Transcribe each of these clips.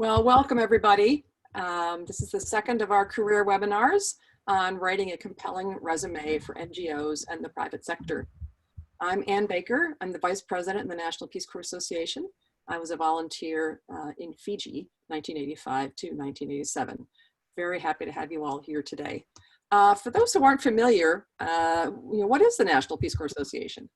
Well, welcome everybody. This is the second of our career webinars on writing a compelling resume for NGOs and the private sector. I'm Ann Baker. I'm the Vice President in the National Peace Corps Association. I was a volunteer in Fiji, 1985 to 1987. Very happy to have you all here today. For those who aren't familiar, what is the National Peace Corps Association?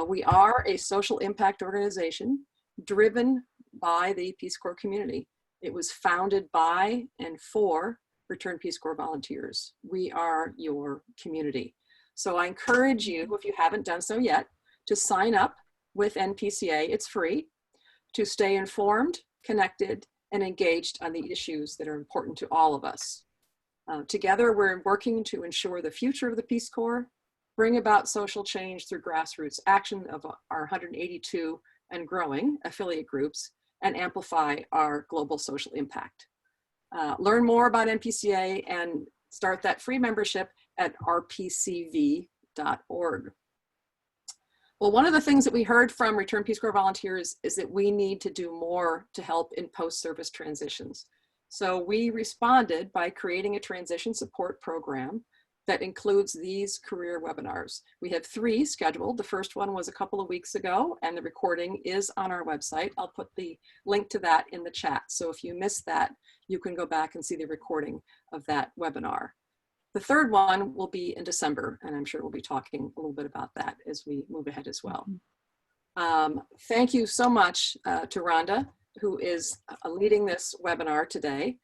We are a social impact organization driven by the Peace Corps community. It was founded by and for returned Peace Corps volunteers. We are your community. So I encourage you, if you haven't done so yet, to sign up with NPCA. It's free, to stay informed, connected, and engaged on the issues that are important to all of us. Together, we're working to ensure the future of the Peace Corps, bring about social change through grassroots action of our 182 and growing affiliate groups, and amplify our global social impact. Learn more about NPCA and start that free membership at rpcv.org. Well, one of the things that we heard from Return Peace Corps volunteers is that we need to do more to help in post-service transitions. So we responded by creating a transition support program that includes these career webinars. We have 3 scheduled. The first one was a couple of weeks ago, and the recording is on our website. I'll put the link to that in the chat. So if you missed that, you can go back and see the recording of that webinar. The third one will be in December, and I'm sure we'll be talking a little bit about that as we move ahead as well. Thank you so much to Rhonda, who is leading this webinar today.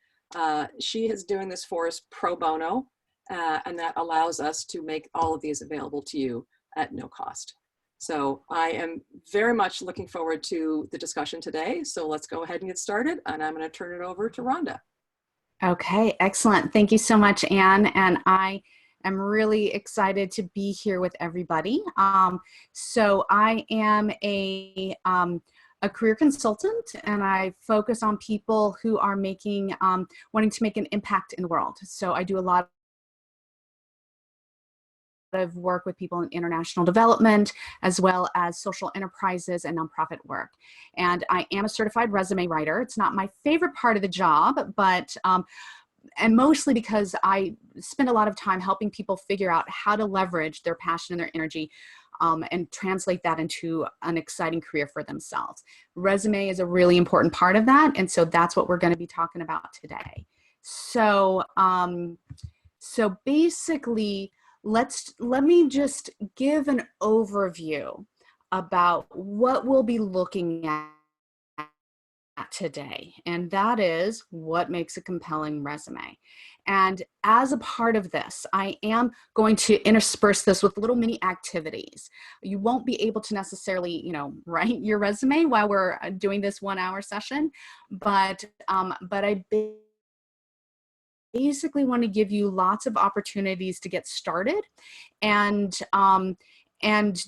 She is doing this for us pro bono, and that allows us to make all of these available to you at no cost. So I am very much looking forward to the discussion today. So let's go ahead and get started, and I'm going to turn it over to Rhonda. Okay, excellent. Thank you so much, Ann. And I am really excited to be here with everybody. So I am a career consultant, and I focus on people who are making, wanting to make an impact in the world. So I do a lot of work with people in international development, as well as social enterprises and nonprofit work. And I am a certified resume writer. It's not my favorite part of the job, but and mostly because I spend a lot of time helping people figure out how to leverage their passion and their energy and translate that into an exciting career for themselves. Resume is a really important part of that, and so that's what we're going to be talking about today. So, so basically, let me just give an overview about what we'll be looking at today, and that is what makes a compelling resume. And as a part of this, I am going to intersperse this with little mini activities. You won't be able to necessarily, write your resume while we're doing this 1-hour session, but I basically want to give you lots of opportunities to get started, and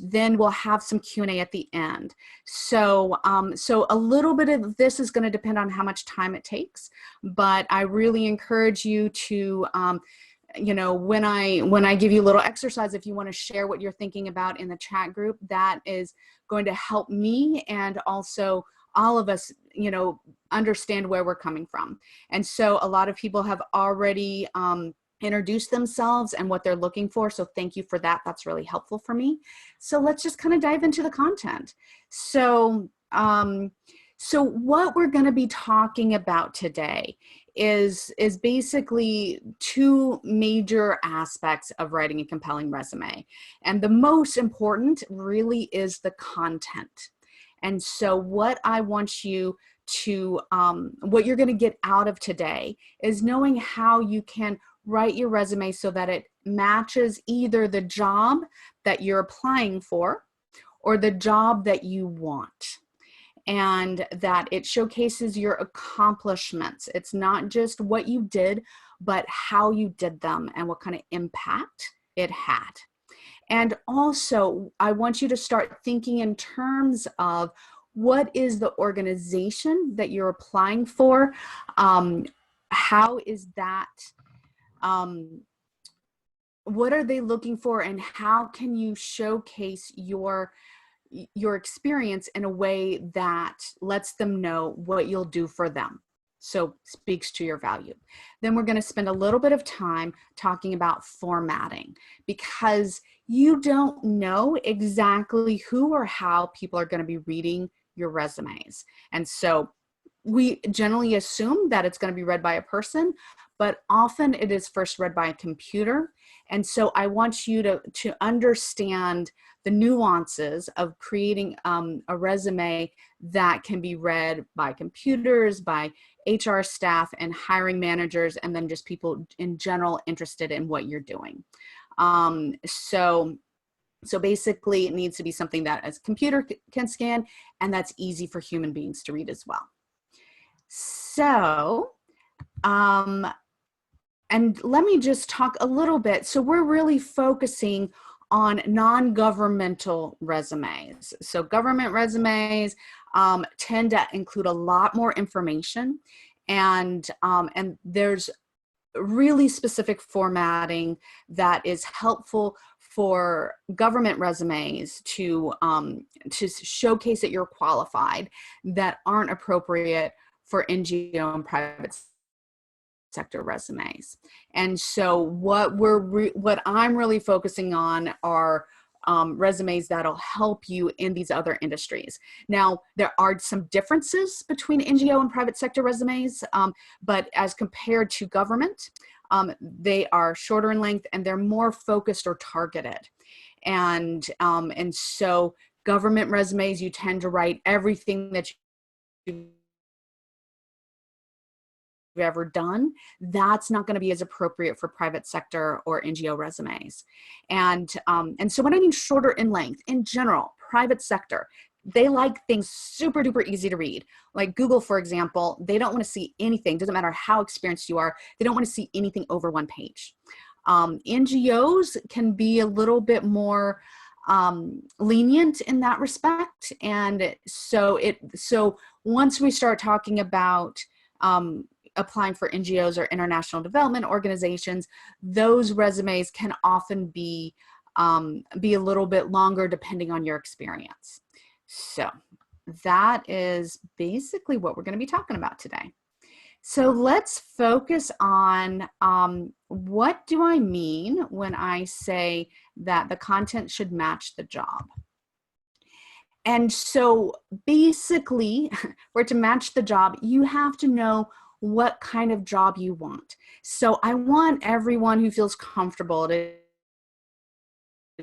then we'll have some Q&A at the end. So so a little bit of this is going to depend on how much time it takes, but I really encourage you to when I give you a little exercise, if you want to share what you're thinking about in the chat group, that is going to help me and also all of us, understand where we're coming from. And so a lot of people have already introduced themselves and what they're looking for. So thank you for that. That's really helpful for me. So let's just kind of dive into the content. So, so what we're going to be talking about today is basically 2 major aspects of writing a compelling resume. And the most important really is the content. And so what I want you to, what you're going to get out of today is knowing how you can write your resume so that it matches either the job that you're applying for or the job that you want, and that it showcases your accomplishments. It's not just what you did, but how you did them and what kind of impact it had. And also, I want you to start thinking in terms of what is the organization that you're applying for? How is that, what are they looking for, and how can you showcase your experience in a way that lets them know what you'll do for them? So speaks to your value. Then we're going to spend a little bit of time talking about formatting, because you don't know exactly who or how people are going to be reading your resumes. And so we generally assume that it's going to be read by a person, but often it is first read by a computer. And so I want you to understand the nuances of creating a resume that can be read by computers, by HR staff and hiring managers, and then just people in general interested in what you're doing. So basically it needs to be something that a computer can scan and that's easy for human beings to read as well. So, and let me just talk a little bit. So we're really focusing on non-governmental resumes. So government resumes tend to include a lot more information, and there's really specific formatting that is helpful for government resumes to showcase that you're qualified, that aren't appropriate for NGO and private sector resumes. And so what I'm really focusing on are resumes that'll help you in these other industries. Now, there are some differences between NGO and private sector resumes, but as compared to government, they are shorter in length and they're more focused or targeted. And so government resumes, you tend to write everything that you've ever done. That's not going to be as appropriate for private sector or NGO resumes. And so when I mean shorter in length, in general, private sector, they like things super duper easy to read. Like Google, for example, they don't want to see anything, doesn't matter how experienced you are, they don't want to see anything over one page. NGOs can be a little bit more lenient in that respect. And so once we start talking about applying for NGOs or international development organizations, those resumes can often be a little bit longer depending on your experience. So that is basically what we're going to be talking about today. So let's focus on what do I mean when I say that the content should match the job. And so basically, for it to match the job, you have to know what kind of job you want. So I want everyone who feels comfortable to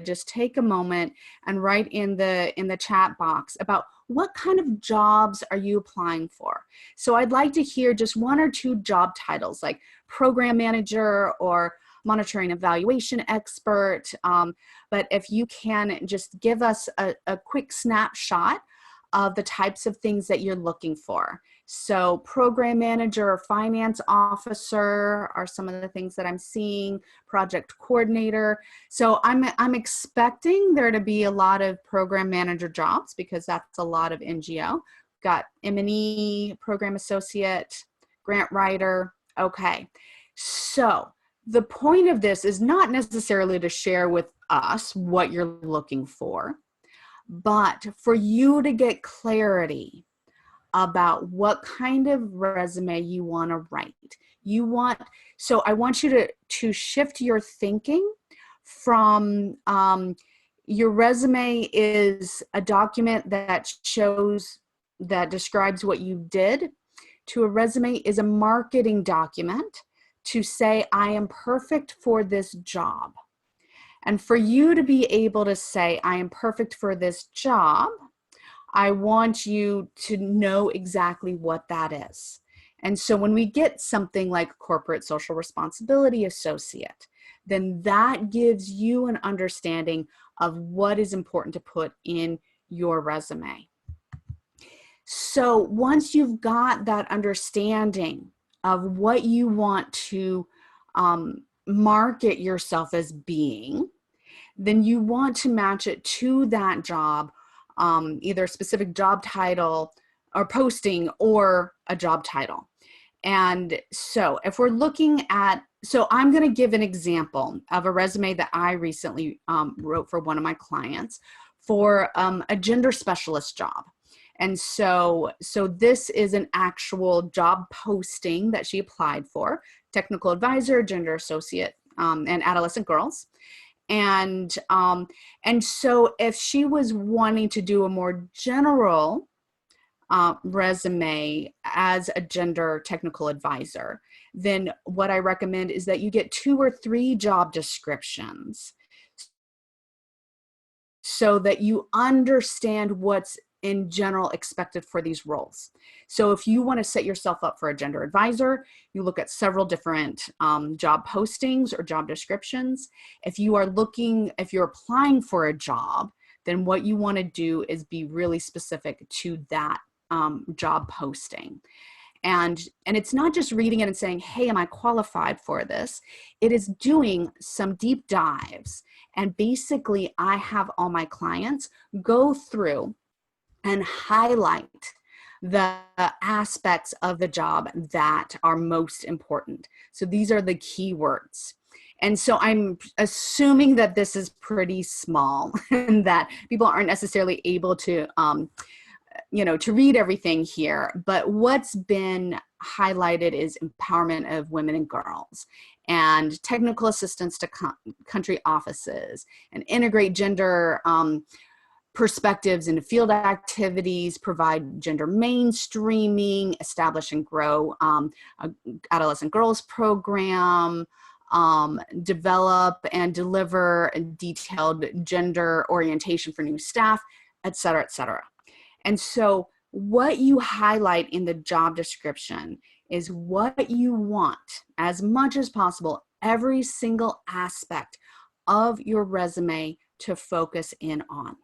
just take a moment and write in the chat box about what kind of jobs are you applying for. So I'd like to hear just one or two job titles, like program manager or monitoring evaluation expert. But if you can just give us a quick snapshot of the types of things that you're looking for. So program manager or finance officer are some of the things that I'm seeing, project coordinator. So I'm expecting there to be a lot of program manager jobs because that's a lot of NGO. Got M&E, program associate, grant writer. Okay, so the point of this is not necessarily to share with us what you're looking for, but for you to get clarity about what kind of resume you want to write. So I want you to shift your thinking from your resume is a document that describes what you did, to a resume is a marketing document to say, I am perfect for this job. And for you to be able to say, I am perfect for this job, I want you to know exactly what that is. And so when we get something like corporate social responsibility associate, then that gives you an understanding of what is important to put in your resume. So once you've got that understanding of what you want to market yourself as being, then you want to match it to that job, either a specific job title or posting or a job title. And so if we're looking at, so I'm going to give an example of a resume that I recently wrote for one of my clients for a gender specialist job. And so this is an actual job posting that she applied for: technical advisor, gender associate, and adolescent girls. And so if she was wanting to do a more general resume as a gender technical advisor, then what I recommend is that you get 2 or 3 job descriptions so that you understand what's in general expected for these roles. So if you want to set yourself up for a gender advisor, you look at several different job postings or job descriptions. If you're applying for a job, then what you want to do is be really specific to that job posting. And it's not just reading it and saying, hey, am I qualified for this? It is doing some deep dives. And basically, I have all my clients go through and highlight the aspects of the job that are most important. So these are the keywords. And so I'm assuming that this is pretty small and that people aren't necessarily able to to read everything here, but what's been highlighted is empowerment of women and girls, and technical assistance to country offices, and integrate gender perspectives into field activities, provide gender mainstreaming, establish and grow adolescent girls program, develop and deliver a detailed gender orientation for new staff, et cetera, et cetera. And so what you highlight in the job description is what you want, as much as possible, every single aspect of your resume to focus in on.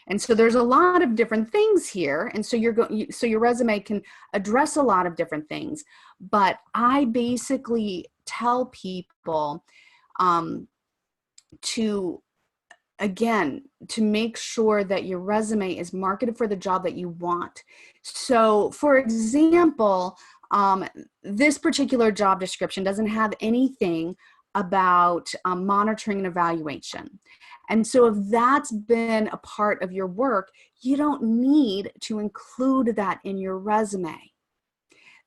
And so there's a lot of different things here. And so your resume can address a lot of different things. But I basically tell people to make sure that your resume is marketed for the job that you want. So for example, this particular job description doesn't have anything about monitoring and evaluation. And so if that's been a part of your work, you don't need to include that in your resume.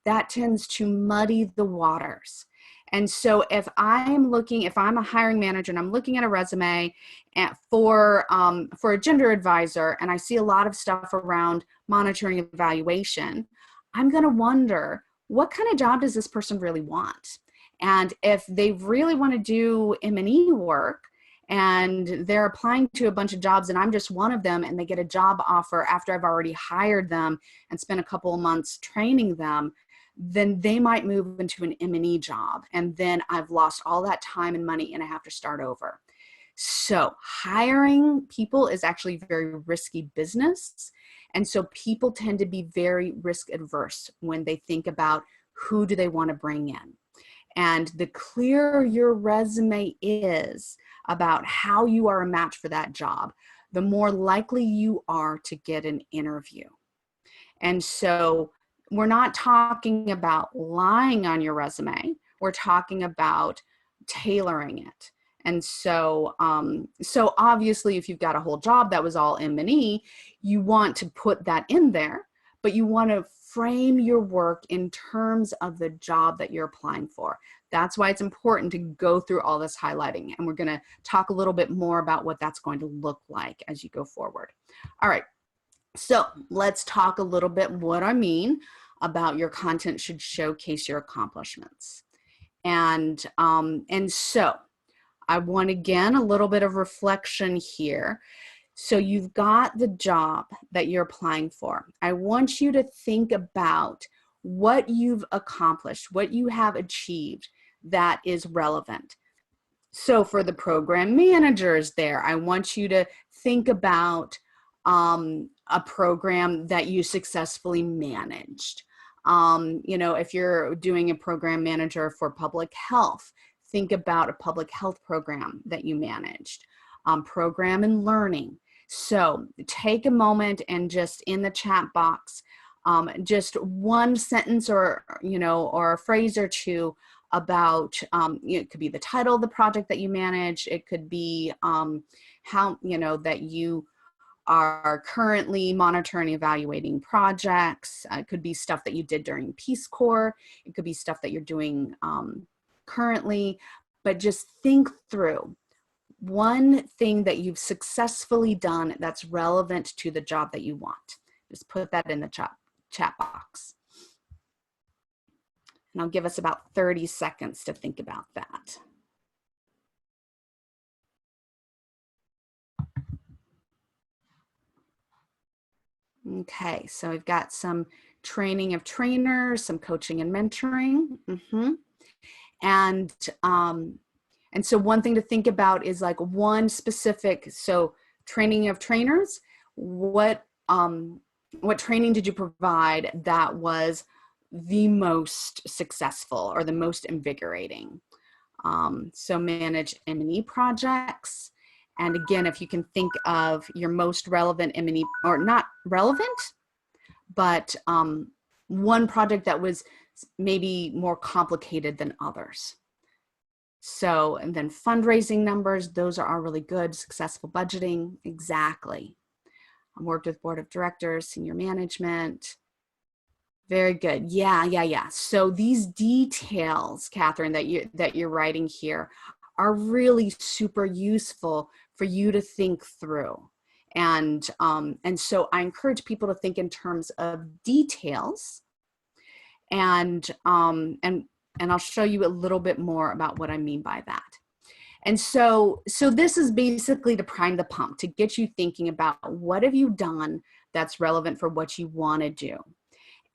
That tends to muddy the waters. And so if I'm a hiring manager and I'm looking at a resume for a gender advisor, and I see a lot of stuff around monitoring and evaluation, I'm going to wonder, what kind of job does this person really want? And if they really want to do M&E work and they're applying to a bunch of jobs and I'm just one of them, and they get a job offer after I've already hired them and spent a couple of months training them, then they might move into an M&E job. And then I've lost all that time and money and I have to start over. So hiring people is actually a very risky business. And so people tend to be very risk adverse when they think about who do they want to bring in. And the clearer your resume is about how you are a match for that job, the more likely you are to get an interview. And so we're not talking about lying on your resume. We're talking about tailoring it. And so, so obviously, if you've got a whole job that was all M&E, you want to put that in there, but you want to frame your work in terms of the job that you're applying for. That's why it's important to go through all this highlighting. And we're going to talk a little bit more about what that's going to look like as you go forward. All right. So let's talk a little bit what I mean about your content should showcase your accomplishments. And so I want, again, a little bit of reflection here. So you've got the job that you're applying for. I want you to think about what you've accomplished, what you have achieved that is relevant. So for the program managers there, I want you to think about a program that you successfully managed. If you're doing a program manager for public health, think about a public health program that you managed. Program and learning. So take a moment and just in the chat box, just one sentence or a phrase or two about, it could be the title of the project that you manage. It could be how, that you are currently monitoring, evaluating projects. It could be stuff that you did during Peace Corps. It could be stuff that you're doing currently, but just think through one thing that you've successfully done that's relevant to the job that you want. Just put that in the chat box. And I'll give us about 30 seconds to think about that. Okay, so we've got some training of trainers, some coaching and mentoring. And so one thing to think about is like one specific, so training of trainers, what training did you provide that was the most successful or the most invigorating? So manage M&E projects. And again, if you can think of your most relevant M&E, or not relevant, but one project that was maybe more complicated than others. So, and then fundraising numbers, those are all really good. Successful budgeting, exactly. I worked with board of directors, senior management. Very good. Yeah. So these details, Catherine, that you're writing here are really super useful for you to think through. And so I encourage people to think in terms of details, and I'll show you a little bit more about what I mean by that. And so this is basically to prime the pump, to get you thinking about what have you done that's relevant for what you want to do.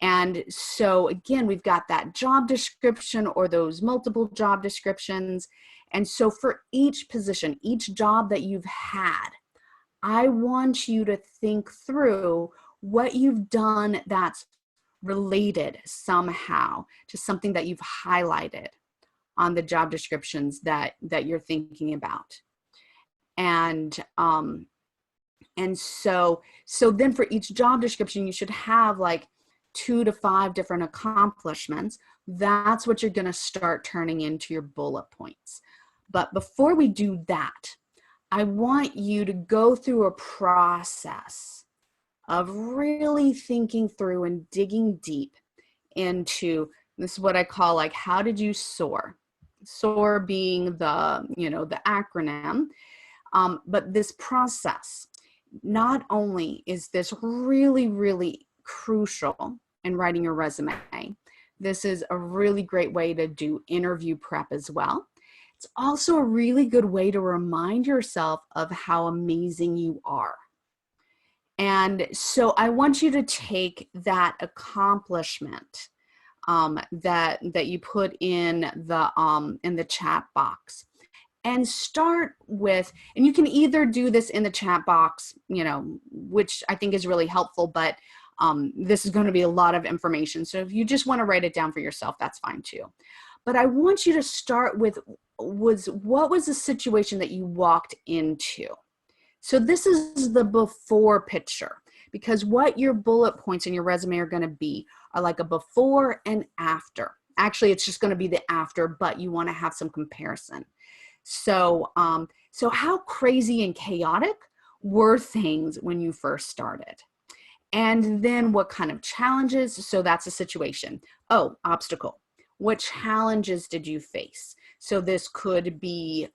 And so again, we've got that job description or those multiple job descriptions. And so for each position, each job that you've had, I want you to think through what you've done that's related somehow to something that you've highlighted on the job descriptions that you're thinking about. And so then for each job description, you should have like 2 to 5 different accomplishments. That's what you're going to start turning into your bullet points. But before we do that, I want you to go through a process of really thinking through and digging deep into, this is what I call like, how did you SOAR? SOAR being the, the acronym. But this process, not only is this really, really crucial in writing your resume, this is a really great way to do interview prep as well. It's also a really good way to remind yourself of how amazing you are. And so I want you to take that accomplishment that you put in the chat box, and start with, and you can either do this in the chat box, which I think is really helpful, but this is going to be a lot of information. So if you just want to write it down for yourself, that's fine too. But I want you to start with what was the situation that you walked into? So this is the before picture, because what your bullet points in your resume are going to be are like a before and after. Actually, it's just going to be the after, but you want to have some comparison. So, so how crazy and chaotic were things when you first started? And then what kind of challenges? So that's a situation. Oh, obstacle. What challenges did you face? So this could be,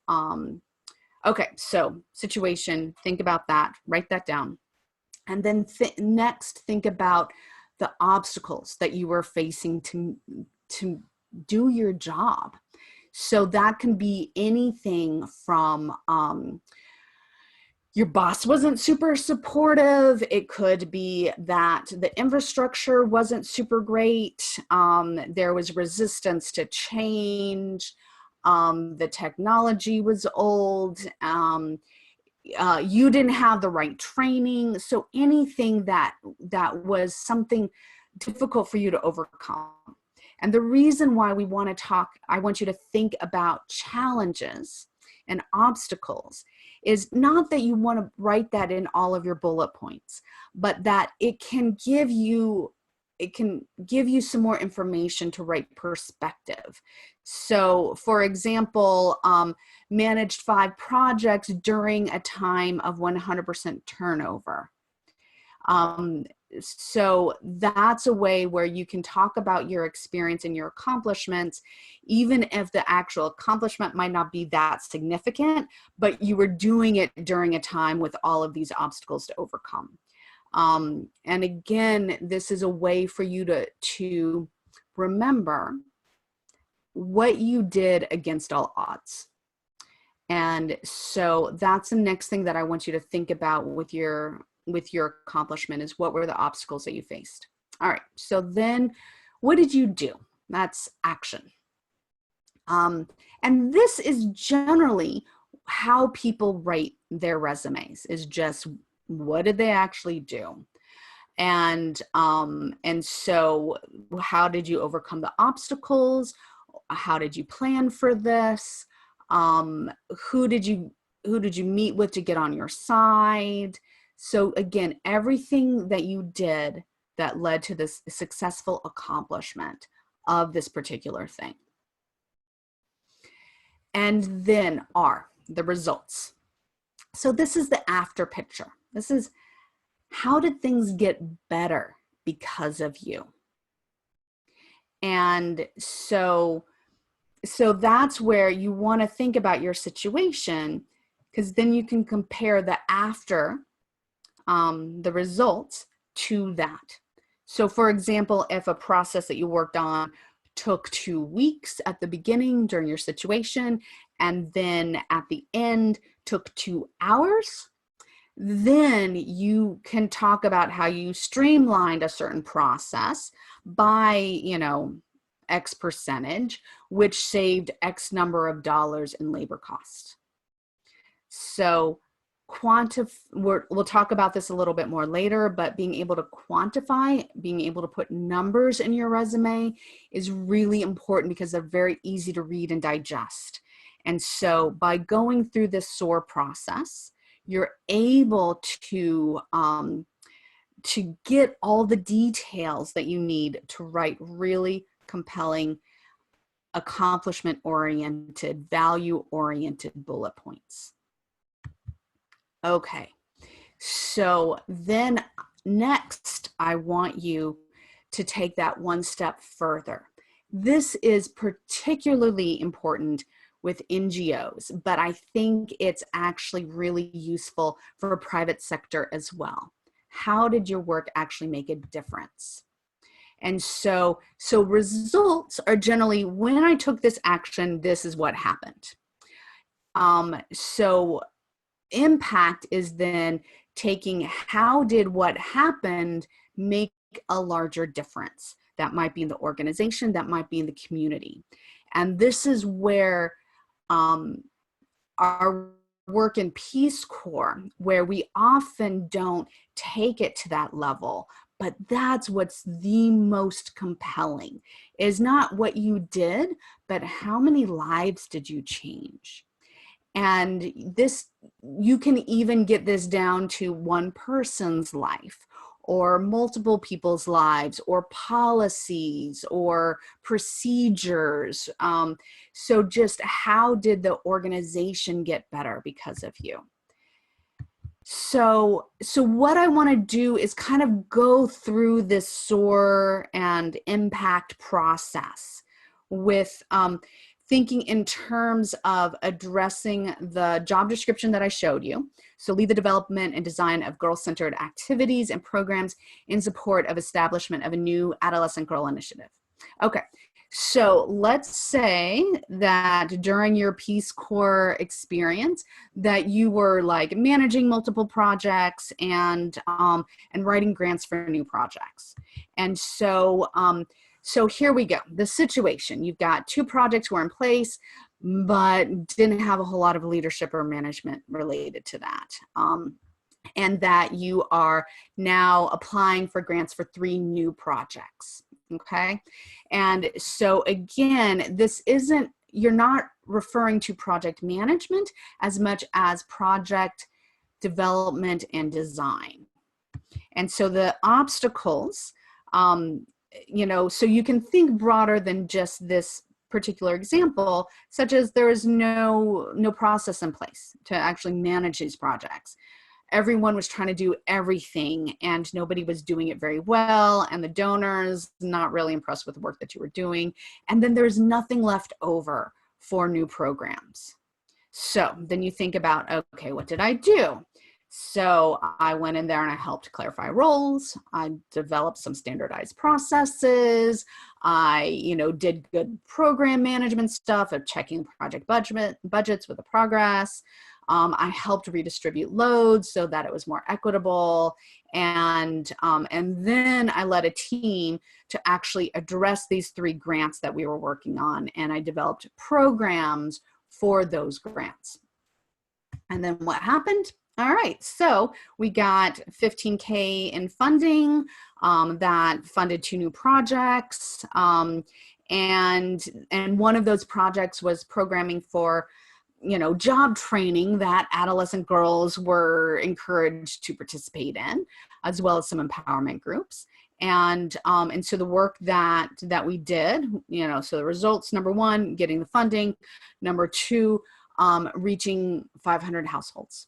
okay, so situation, think about that, write that down. And then next, think about the obstacles that you were facing to do your job. So that can be anything from your boss wasn't super supportive. It could be that the infrastructure wasn't super great. There was resistance to change. The technology was old. You didn't have the right training. So anything that was something difficult for you to overcome. And the reason why we want to talk, I want you to think about challenges and obstacles, is not that you want to write that in all of your bullet points, but that it can give you it can give you some more information to write perspective. So for example, managed 5 projects during a time of 100% turnover. So that's a way where you can talk about your experience and your accomplishments, even if the actual accomplishment might not be that significant, but you were doing it during a time with all of these obstacles to overcome. And again, this is a way for you to remember what you did against all odds. And so that's the next thing that I want you to think about with your accomplishment, is what were the obstacles that you faced. All right, so then what did you do? That's action. And this is generally how people write their resumes, is just what did they actually do? And so how did you overcome the obstacles? How did you plan for this? Who did you meet with to get on your side? So again, everything that you did that led to this successful accomplishment of this particular thing. And then R, the results. So this is the after picture. This is, how did things get better because of you? And so that's where you want to think about your situation, because then you can compare the after, the results to that. So for example, if a process that you worked on took 2 weeks at the beginning during your situation, and then at the end took 2 hours, then you can talk about how you streamlined a certain process by, you know, X percentage, which saved X number of dollars in labor costs. So we'll talk about this a little bit more later, but being able to quantify, being able to put numbers in your resume is really important, because they're very easy to read and digest. And so by going through this S.O.A.R process, you're able to get all the details that you need to write really compelling, accomplishment-oriented, value-oriented bullet points. Okay, so then next, I want you to take that one step further. This is particularly important with NGOs, but I think it's actually really useful for private sector as well. How did your work actually make a difference? And so results are generally, when I took this action, this is what happened. So impact is then taking, how did what happened make a larger difference? That might be in the organization, that might be in the community. And this is where our work in Peace Corps, where we often don't take it to that level, but that's what's the most compelling, is not what you did, but how many lives did you change? And this, you can even get this down to one person's life, or multiple people's lives, or policies, or procedures. So just how did the organization get better because of you? So what I want to do is kind of go through this S.O.A.R and impact process with thinking in terms of addressing the job description that I showed you. So lead the development and design of girl-centered activities and programs in support of establishment of a new adolescent girl initiative. Okay, so let's say that during your Peace Corps experience that you were like managing multiple projects and writing grants for new projects. And so here we go. The situation, you've got 2 projects were in place, but didn't have a whole lot of leadership or management related to that. And that you are now applying for grants for 3 new projects, okay? And so again, this isn't, you're not referring to project management as much as project development and design. And so the obstacles You know, so you can think broader than just this particular example, such as there is no process in place to actually manage these projects. Everyone was trying to do everything and nobody was doing it very well, and the donors not really impressed with the work that you were doing, and then there's nothing left over for new programs. So then you think about, okay, what did I do? So I went in there and I helped clarify roles. I developed some standardized processes. I, you know, did good program management stuff of checking project budgets with the progress. I helped redistribute loads so that it was more equitable. And then I led a team to actually address these 3 grants that we were working on. And I developed programs for those grants. And then what happened? All right, so we got $15K in funding that funded 2 new projects. And one of those projects was programming for, you know, job training that adolescent girls were encouraged to participate in, as well as some empowerment groups. And so the work that we did, you know, so the results, number 1, getting the funding, number 2, reaching 500 households.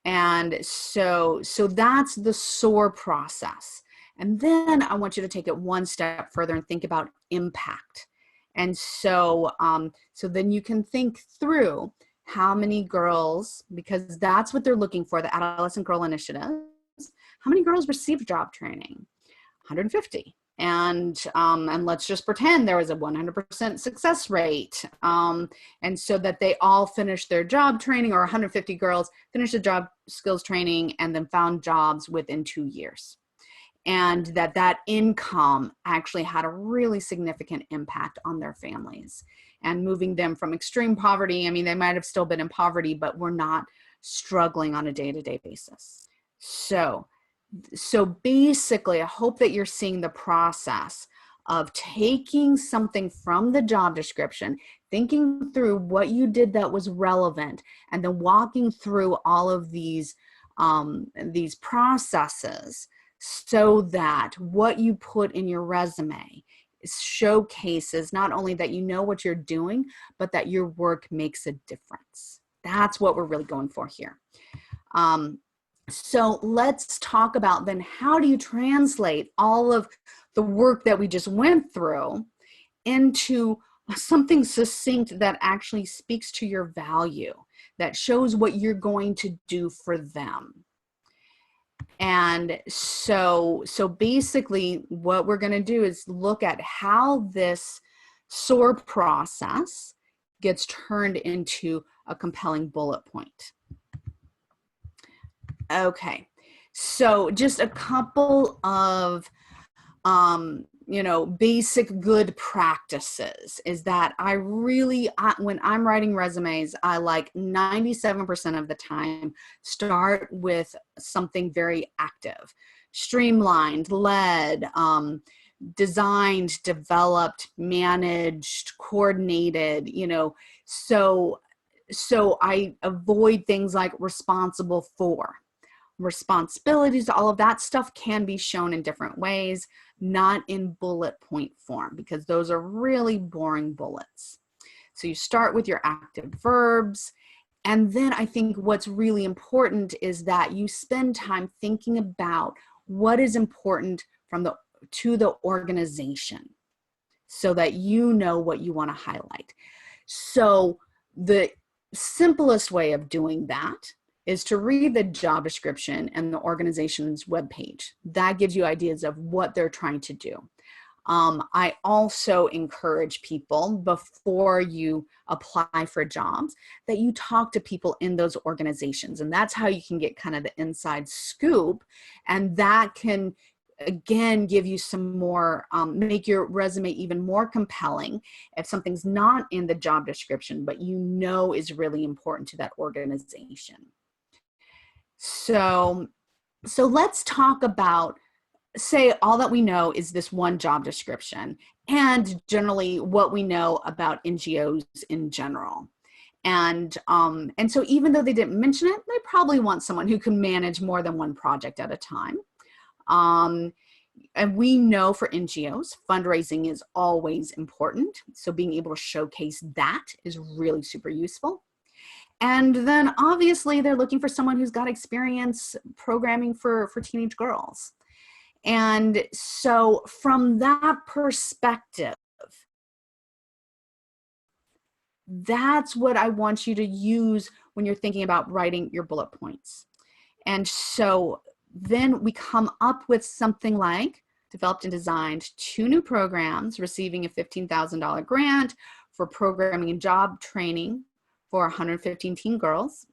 And so that's the S.O.A.R process. And then I want you to take it one step further and think about impact. And so, so then you can think through how many girls, because that's what they're looking for, the Adolescent Girl Initiative. How many girls received job training? 150. And let's just pretend there was a 100% success rate. And so that they all finished their job training, or 150 girls finished the job skills training and then found jobs within 2 years. And that income actually had a really significant impact on their families and moving them from extreme poverty. I mean, they might have still been in poverty, but were not struggling on a day-to-day basis. So basically, I hope that you're seeing the process of taking something from the job description, thinking through what you did that was relevant, and then walking through all of these processes so that what you put in your resume showcases not only that you know what you're doing, but that your work makes a difference. That's what we're really going for here. So let's talk about then, how do you translate all of the work that we just went through into something succinct that actually speaks to your value, that shows what you're going to do for them. And so basically what we're going to do is look at how this S.O.A.R process gets turned into a compelling bullet point. Okay, so just a couple of, you know, basic good practices is that when I'm writing resumes, I like 97% of the time start with something very active, streamlined, led, designed, developed, managed, coordinated, you know, so I avoid things like responsible for. Responsibilities, all of that stuff can be shown in different ways, not in bullet point form, because those are really boring bullets. So you start with your active verbs. And then I think what's really important is that you spend time thinking about what is important to the organization so that you know what you want to highlight. So the simplest way of doing that is to read the job description and the organization's webpage. That gives you ideas of what they're trying to do. I also encourage people, before you apply for jobs, that you talk to people in those organizations. And that's how you can get kind of the inside scoop. And that can, again, give you some more, make your resume even more compelling if something's not in the job description, but you know is really important to that organization. So let's talk about, say, all that we know is this one job description and generally what we know about NGOs in general. And so even though they didn't mention it, they probably want someone who can manage more than one project at a time. And we know for NGOs, fundraising is always important. So being able to showcase that is really super useful. And then obviously they're looking for someone who's got experience programming for teenage girls. And so from that perspective, that's what I want you to use when you're thinking about writing your bullet points. And so then we come up with something like developed and designed 2 new programs, receiving a $15,000 grant for programming and job training for 115 teen girls,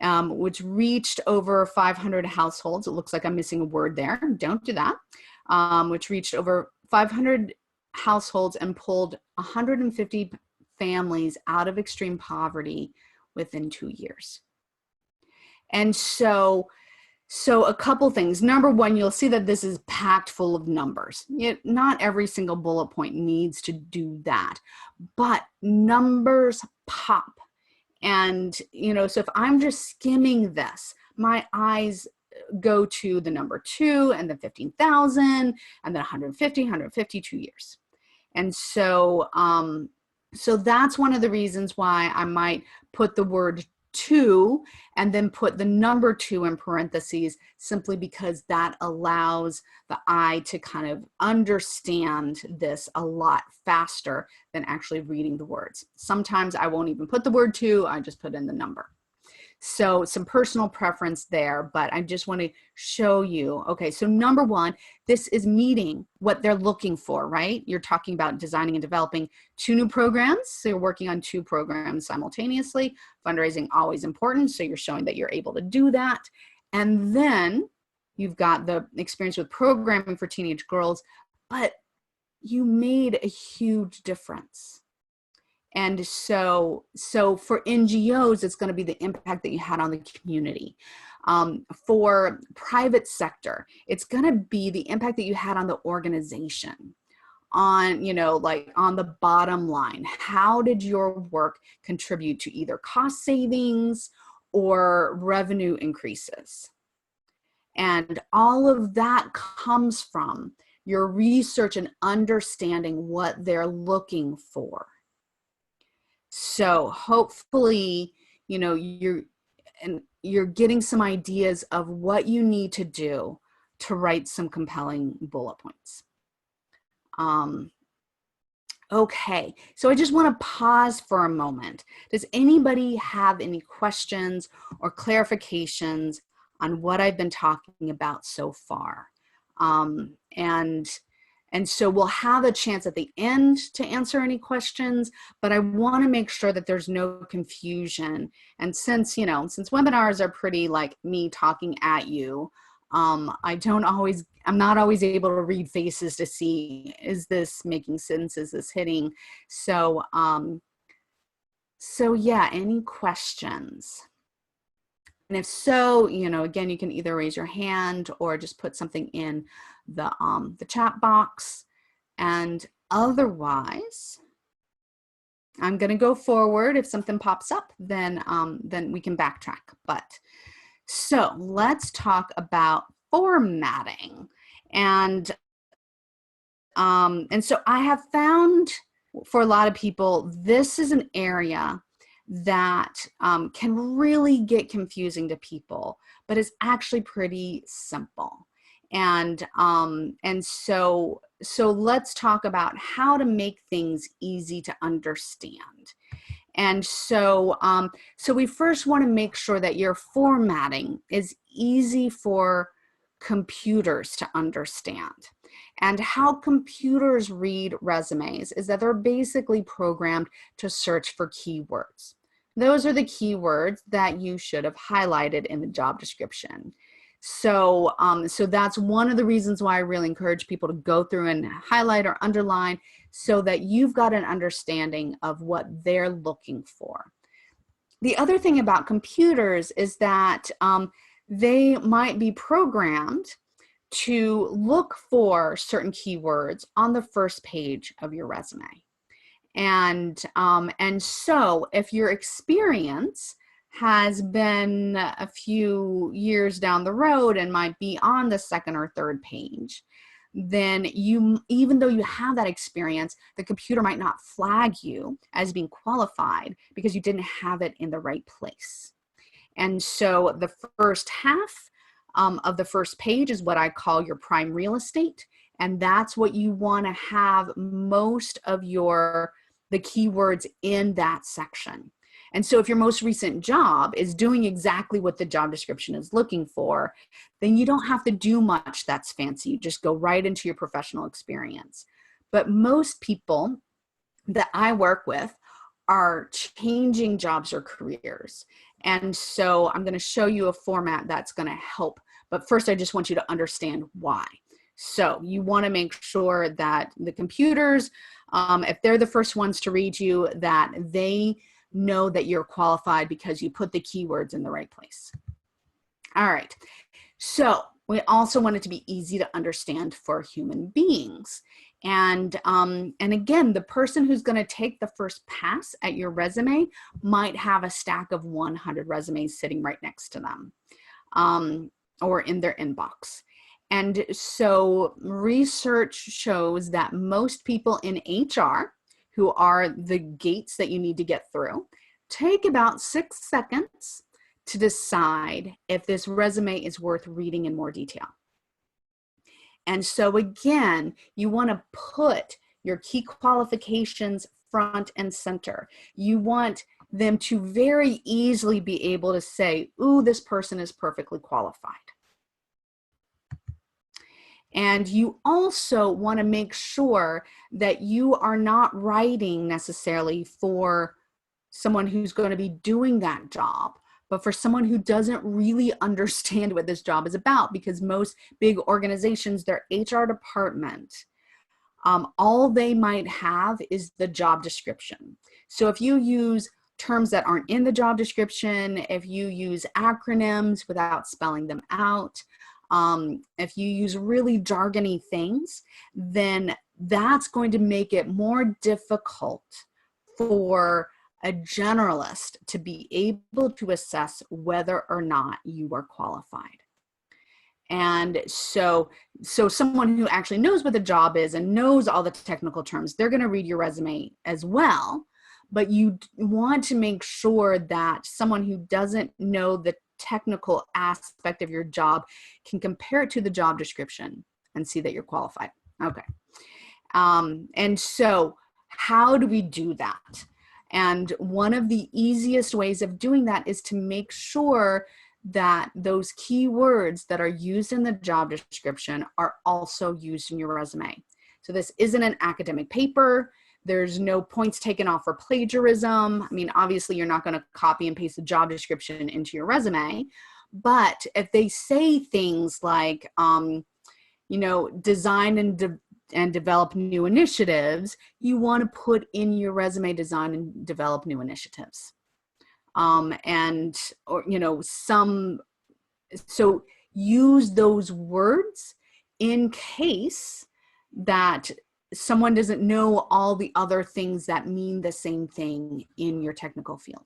which reached over 500 households. It looks like I'm missing a word there. Don't do that. Which reached over 500 households and pulled 150 families out of extreme poverty within 2 years. And so a couple things. Number one, you'll see that this is packed full of numbers. Not every single bullet point needs to do that, but numbers pop. And, so if I'm just skimming this, my eyes go to the number 2 and then 15,000 and then 150, 2 years. And so, so that's one of the reasons why I might put the word 2 and then put the number 2 in parentheses, simply because that allows the eye to kind of understand this a lot faster than actually reading the words. Sometimes I won't even put the word 2, I just put in the number. So some personal preference there, but I just want to show you, okay, so number one, this is meeting what they're looking for, right? You're talking about designing and developing 2 new programs. So you're working on 2 programs simultaneously. Fundraising, always important. So you're showing that you're able to do that. And then you've got the experience with programming for teenage girls, but you made a huge difference. And so for NGOs, it's going to be the impact that you had on the community. For private sector, it's going to be the impact that you had on the organization, on, like on the bottom line. How did your work contribute to either cost savings or revenue increases? And all of that comes from your research and understanding what they're looking for. So hopefully, you're getting some ideas of what you need to do to write some compelling bullet points. Okay, so I just want to pause for a moment. Does anybody have any questions or clarifications on what I've been talking about so far? And so we'll have a chance at the end to answer any questions, but I want to make sure that there's no confusion. And since webinars are pretty like me talking at you, I'm not always able to read faces to see, is this making sense? Is this hitting? So yeah, any questions? And if so, again, you can either raise your hand or just put something in the chat box. And otherwise, I'm going to go forward. If something pops up, then we can backtrack. But so let's talk about formatting. And so I have found for a lot of people, this is an area that can really get confusing to people, but it's actually pretty simple. And so let's talk about how to make things easy to understand. And so we first want to make sure that your formatting is easy for computers to understand. And how computers read resumes is that they're basically programmed to search for keywords. Those are the keywords that you should have highlighted in the job description. So that's one of the reasons why I really encourage people to go through and highlight or underline so that you've got an understanding of what they're looking for. The other thing about computers is that they might be programmed to look for certain keywords on the first page of your resume. And so if your experience has been a few years down the road and might be on the second or third page, then even though you have that experience, the computer might not flag you as being qualified because you didn't have it in the right place. And so the first half of the first page is what I call your prime real estate. And that's what you want to have most of the keywords in that section. And so if your most recent job is doing exactly what the job description is looking for, then you don't have to do much that's fancy. You just go right into your professional experience. But most people that I work with are changing jobs or careers. And so I'm going to show you a format that's going to help. But first, I just want you to understand why. So you want to make sure that the computers, if they're the first ones to read you, that they know that you're qualified because you put the keywords in the right place. All right. So we also want it to be easy to understand for human beings. And again, the person who's going to take the first pass at your resume might have a stack of 100 resumes sitting right next to them, or in their inbox. And so research shows that most people in HR, who are the gates that you need to get through, take about 6 seconds to decide if this resume is worth reading in more detail. And so again, you want to put your key qualifications front and center. You want them to very easily be able to say, ooh, this person is perfectly qualified. And you also want to make sure that you are not writing necessarily for someone who's going to be doing that job, but for someone who doesn't really understand what this job is about, because most big organizations, their HR department, all they might have is the job description. So if you use terms that aren't in the job description, if you use acronyms without spelling them out, if you use really jargony things, then that's going to make it more difficult for a generalist to be able to assess whether or not you are qualified. And so someone who actually knows what the job is and knows all the technical terms, they're going to read your resume as well. But you want to make sure that someone who doesn't know the technical aspect of your job can compare it to the job description and see that you're qualified. Okay. And so how do we do that? And one of the easiest ways of doing that is to make sure that those keywords that are used in the job description are also used in your resume. So this isn't an academic paper. There's no points taken off for plagiarism. I mean, obviously you're not going to copy and paste the job description into your resume, but if they say things like, you know, design and develop new initiatives, you want to put in your resume, design and develop new initiatives. Or, you know, so use those words in case that someone doesn't know all the other things that mean the same thing in your technical field.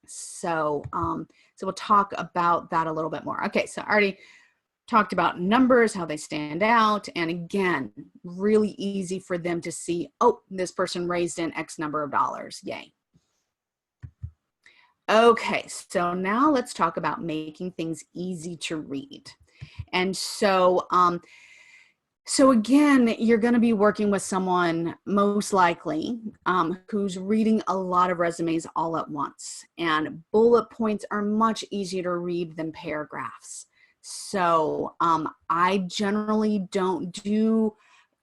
So, so we'll talk about that a little bit more. Okay, so I already talked about numbers, how they stand out, and again, really easy for them to see, oh, this person raised in X number of dollars, yay. Okay, so now let's talk about making things easy to read. And so, so again, you're going to be working with someone most likely who's reading a lot of resumes all at once, and bullet points are much easier to read than paragraphs. So I generally don't do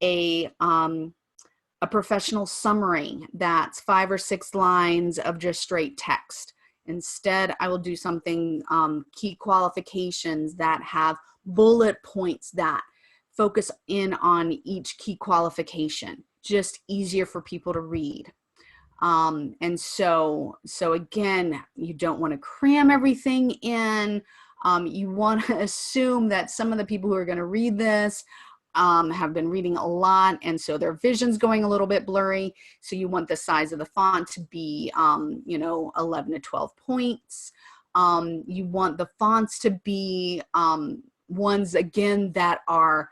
a professional summary that's 5 or 6 lines of just straight text. Instead, I will do something, key qualifications that have bullet points that focus in on each key qualification, just easier for people to read. And so again, you don't want to cram everything in. You want to assume that some of the people who are going to read this have been reading a lot, and so their vision's going a little bit blurry. So you want the size of the font to be, you know, 11 to 12 points. You want the fonts to be ones, again, that aren't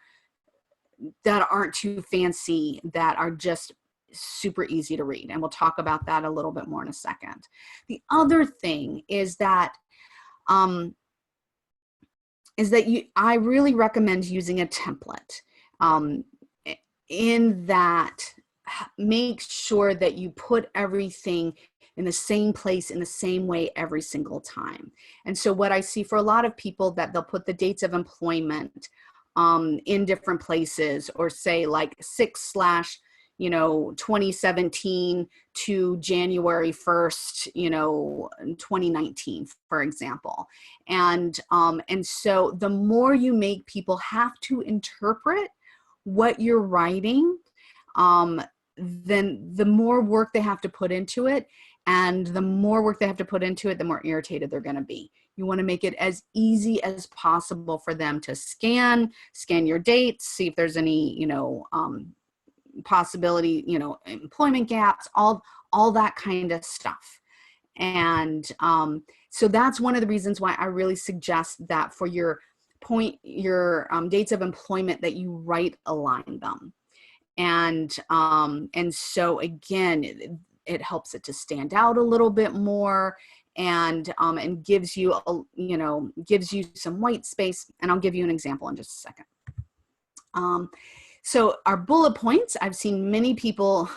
too fancy, that are just super easy to read. And we'll talk about that a little bit more in a second. The other thing is that I really recommend using a template. In that, make sure that you put everything in the same place in the same way every single time. And so what I see for a lot of people, that they'll put the dates of employment in different places, or say like 6/2017 to January 1st, 2019, for example. And so the more you make people have to interpret what you're writing, then the more work they have to put into it. And the more work they have to put into it, the more irritated they're going to be. You want to make it as easy as possible for them to scan your dates, see if there's any, possibility, employment gaps, all that kind of stuff. And so that's one of the reasons why I really suggest that for your dates of employment, that you right align them. And so again, it helps it to stand out a little bit more, and gives you gives you some white space. And I'll give you an example in just a second. So our bullet points, I've seen many people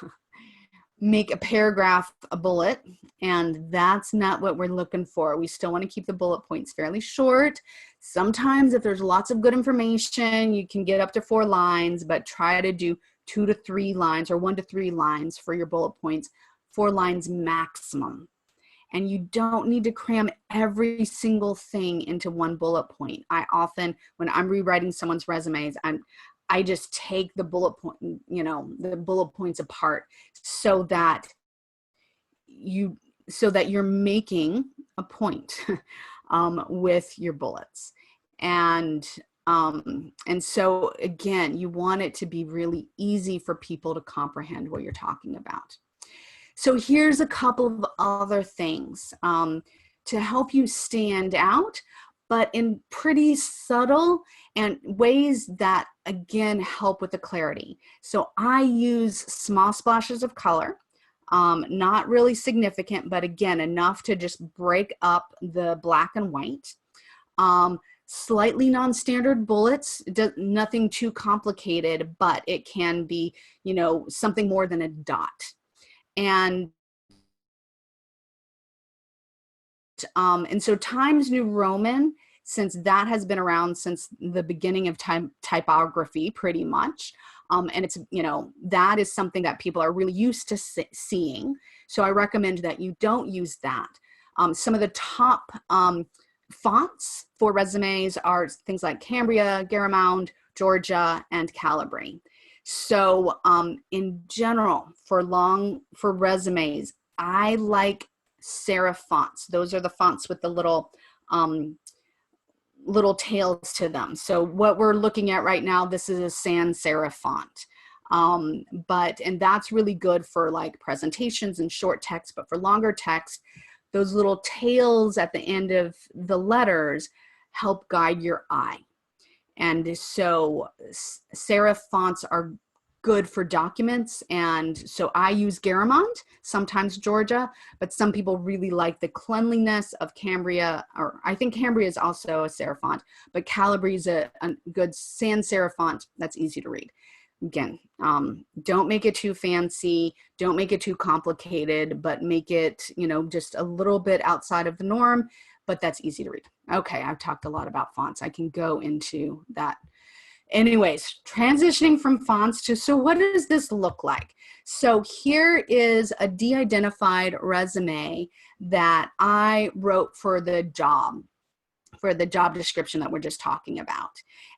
make a paragraph a bullet, and that's not what we're looking for. We still want to keep the bullet points fairly short. Sometimes if there's lots of good information, you can get up to 4 lines, but try to do 2 to 3 lines, or 1 to 3 lines for your bullet points, 4 lines maximum. And you don't need to cram every single thing into one bullet point. I often, when I'm rewriting someone's resumes, I just take the bullet point, the bullet points apart, so that you're making a point with your bullets. And so again, you want it to be really easy for people to comprehend what you're talking about. So here's a couple of other things to help you stand out, but in pretty subtle and ways that, again, help with the clarity. So I use small splashes of color, not really significant, but again, enough to just break up the black and white. Slightly non-standard bullets, nothing too complicated, but it can be, something more than a dot. And so Times New Roman, since that has been around since the beginning of typography, pretty much. And it's, that is something that people are really used to seeing. So I recommend that you don't use that. Some of the top fonts for resumes are things like Cambria, Garamond, Georgia, and Calibri. So in general, for resumes, I like serif fonts. Those are the fonts with the little tails to them. So what we're looking at right now, this is a sans serif font. And that's really good for like presentations and short text, but for longer text, those little tails at the end of the letters help guide your eye. And so serif fonts are good for documents. And so I use Garamond, sometimes Georgia, but some people really like the cleanliness of Cambria, or I think Cambria is also a serif font, but Calibri is a good sans serif font that's easy to read. Again, don't make it too fancy, don't make it too complicated, but make it, just a little bit outside of the norm, but that's easy to read. Okay, I've talked a lot about fonts. I can go into that. Anyways, transitioning from fonts to, so what does this look like? So here is a de-identified resume that I wrote for the job description that we're just talking about.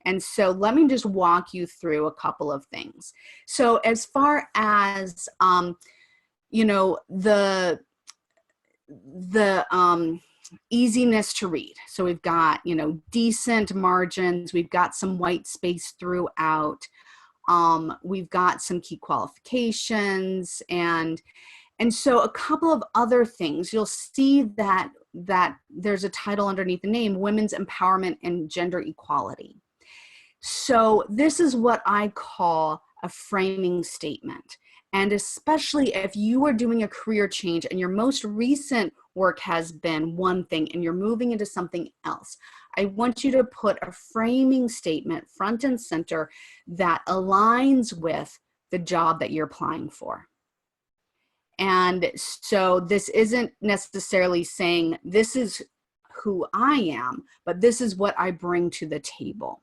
And so let me just walk you through a couple of things. So as far as, easiness to read. So we've got, you know, decent margins. We've got some white space throughout. We've got some key qualifications, and so a couple of other things. You'll see that there's a title underneath the name, Women's Empowerment and Gender Equality. So this is what I call a framing statement. And especially if you are doing a career change and your most recent work has been one thing and you're moving into something else, I want you to put a framing statement front and center that aligns with the job that you're applying for. And so this isn't necessarily saying this is who I am, but this is what I bring to the table.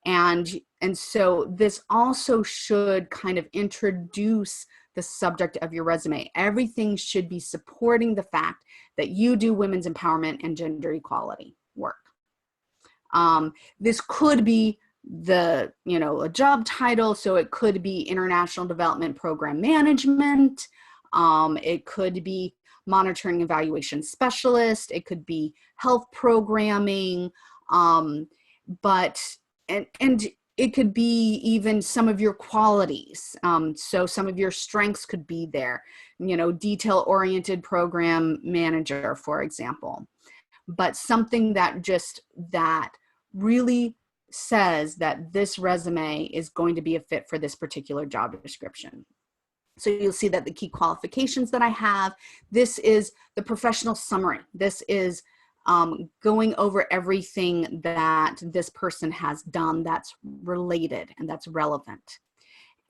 And so this also should kind of introduce the subject of your resume. Everything should be supporting the fact that you do women's empowerment and gender equality work. This could be a job title. So it could be International Development Program Management. It could be Monitoring Evaluation Specialist. It could be Health Programming. And it could be even some of your qualities. So some of your strengths could be there, you know, detail-oriented program manager, for example. But something that really says that this resume is going to be a fit for this particular job description. So you'll see that the key qualifications that I have, this is the professional summary. This is going over everything that this person has done that's related and that's relevant.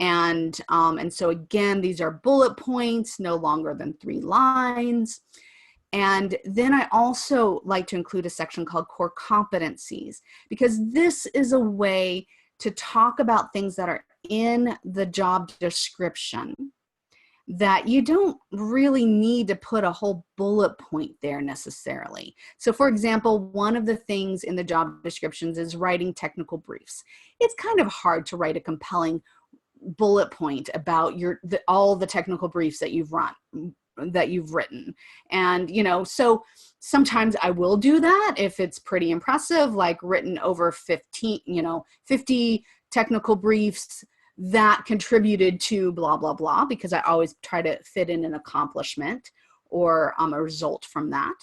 And so again, these are bullet points, no longer than 3 lines. And then I also like to include a section called core competencies, because this is a way to talk about things that are in the job description that you don't really need to put a whole bullet point there necessarily. So for example, one of the things in the job descriptions is writing technical briefs. It's kind of hard to write a compelling bullet point about all the technical briefs that you've written. And, you know, so sometimes I will do that if it's pretty impressive, like written over 50 technical briefs that contributed to blah, blah, blah, because I always try to fit in an accomplishment or a result from that.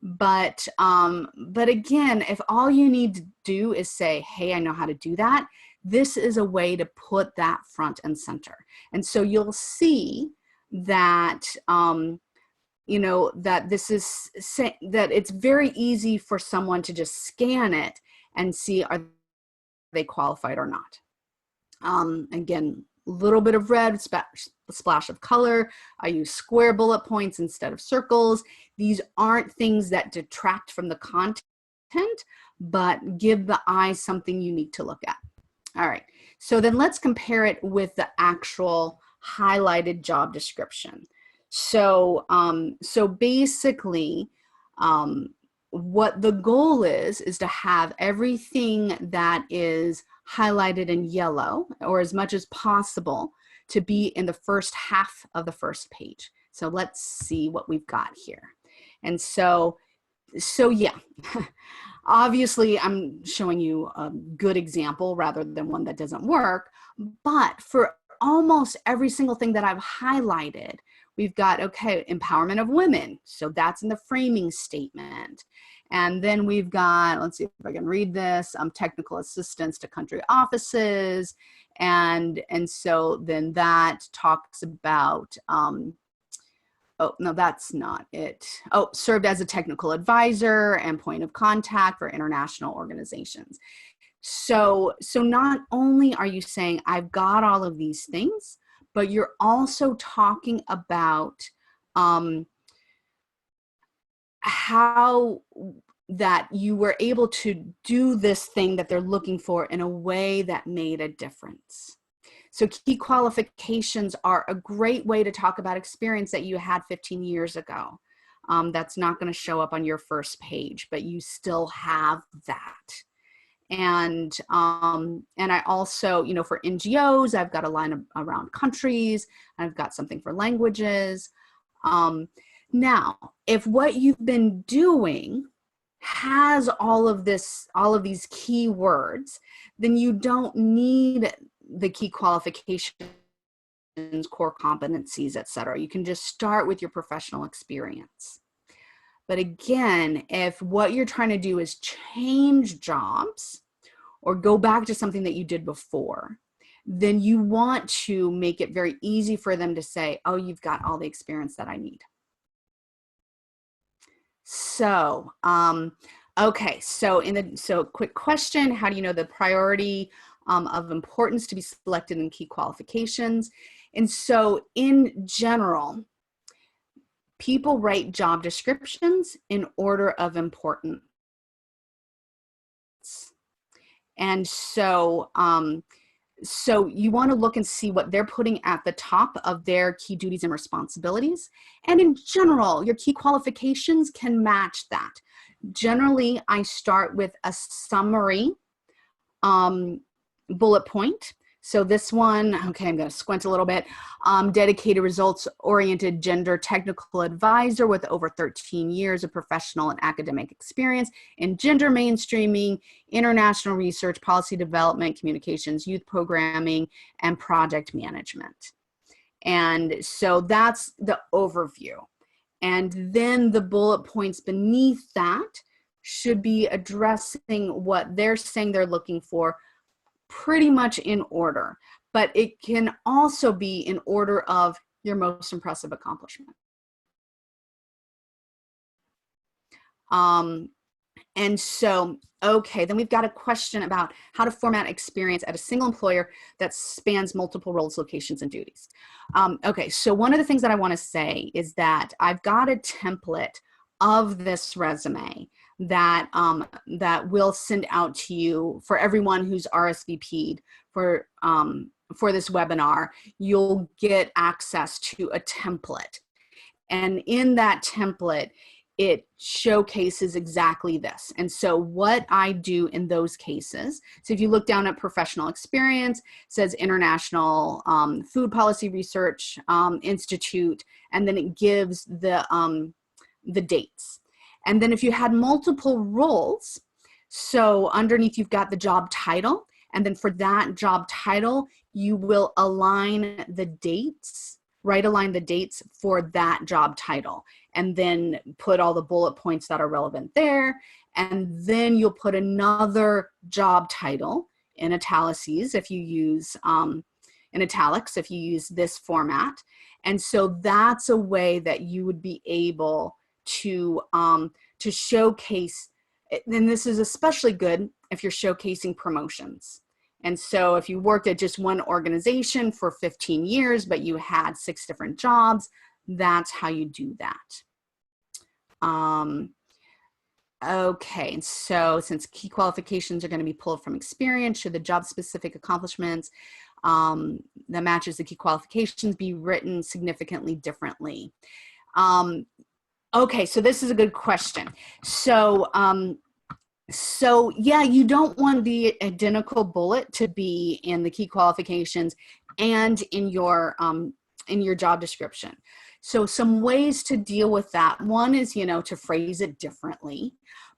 But again, if all you need to do is say, hey, I know how to do that, this is a way to put that front and center. And so you'll see that, that it's very easy for someone to just scan it and see, are they qualified or not? Again, a little bit of red, splash of color. I use square bullet points instead of circles. These aren't things that detract from the content, but give the eye something unique to look at. All right, so then let's compare it with the actual highlighted job description. So, basically, what the goal is to have everything that is highlighted in yellow, or as much as possible, to be in the first half of the first page. So let's see what we've got here. And so yeah, obviously I'm showing you a good example rather than one that doesn't work, but for almost every single thing that I've highlighted, we've got, okay, empowerment of women. So that's in the framing statement. And then we've got, let's see if I can read this, technical assistance to country offices. And so then that talks about, oh, no, that's not it. Oh, served as a technical advisor and point of contact for international organizations. So not only are you saying, I've got all of these things, but you're also talking about how that you were able to do this thing that they're looking for in a way that made a difference. So key qualifications are a great way to talk about experience that you had 15 years ago. That's not going to show up on your first page, but you still have that. And I also, for NGOs, I've got a line around countries. I've got something for languages. Now, if what you've been doing has all of these keywords, then you don't need the key qualifications, core competencies, etc. You can just start with your professional experience. But again, if what you're trying to do is change jobs or go back to something that you did before, then you want to make it very easy for them to say, oh, you've got all the experience that I need. So, okay, so quick question, how do you know the priority of importance to be selected in key qualifications? And so in general, people write job descriptions in order of importance. And so, so you want to look and see what they're putting at the top of their key duties and responsibilities. And in general, your key qualifications can match that. Generally, I start with a summary bullet point. So this one, okay, I'm going to squint a little bit. Dedicated results-oriented gender technical advisor with over 13 years of professional and academic experience in gender mainstreaming, international research, policy development, communications, youth programming, and project management. And so that's the overview. And then the bullet points beneath that should be addressing what they're saying they're looking for, pretty much in order, but it can also be in order of your most impressive accomplishment. And so, okay, then we've got a question about how to format experience at a single employer that spans multiple roles, locations, and duties. Okay, so one of the things that I want to say is that I've got a template of this resume that that we'll send out to you for everyone who's RSVP'd for this webinar. You'll get access to a template, and in that template, it showcases exactly this. And so what I do in those cases, so if you look down at professional experience, it says International Food Policy Research Institute, and then it gives the dates. And then if you had multiple roles, so underneath you've got the job title, and then for that job title, you will align the dates, align the dates for that job title, and then put all the bullet points that are relevant there. And then you'll put another job title in italics if you use, in italics if you use this format. And so that's a way that you would be able to showcase, and this is especially good if you're showcasing promotions. And so if you worked at just one organization for 15 years, but you had 6 different jobs, that's how you do that. Okay, so since key qualifications are going to be pulled from experience, should the job-specific accomplishments that matches the key qualifications be written significantly differently? Okay, so this is a good question. So, so yeah, you don't want the identical bullet to be in the key qualifications and in your job description. So some ways to deal with that. One is, you know, to phrase it differently.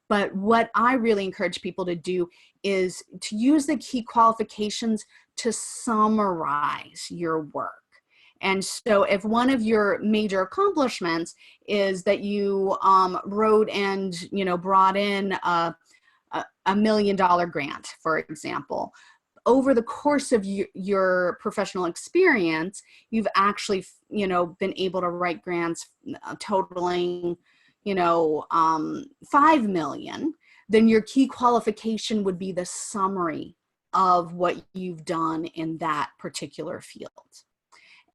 But what I really encourage people to do is to use the key qualifications to summarize your work. And so if one of your major accomplishments is that you wrote and, you know, brought in a $1 million grant, for example, over the course of your professional experience, you've actually, you know, been able to write grants totaling, you know, 5 million, then your key qualification would be the summary of what you've done in that particular field.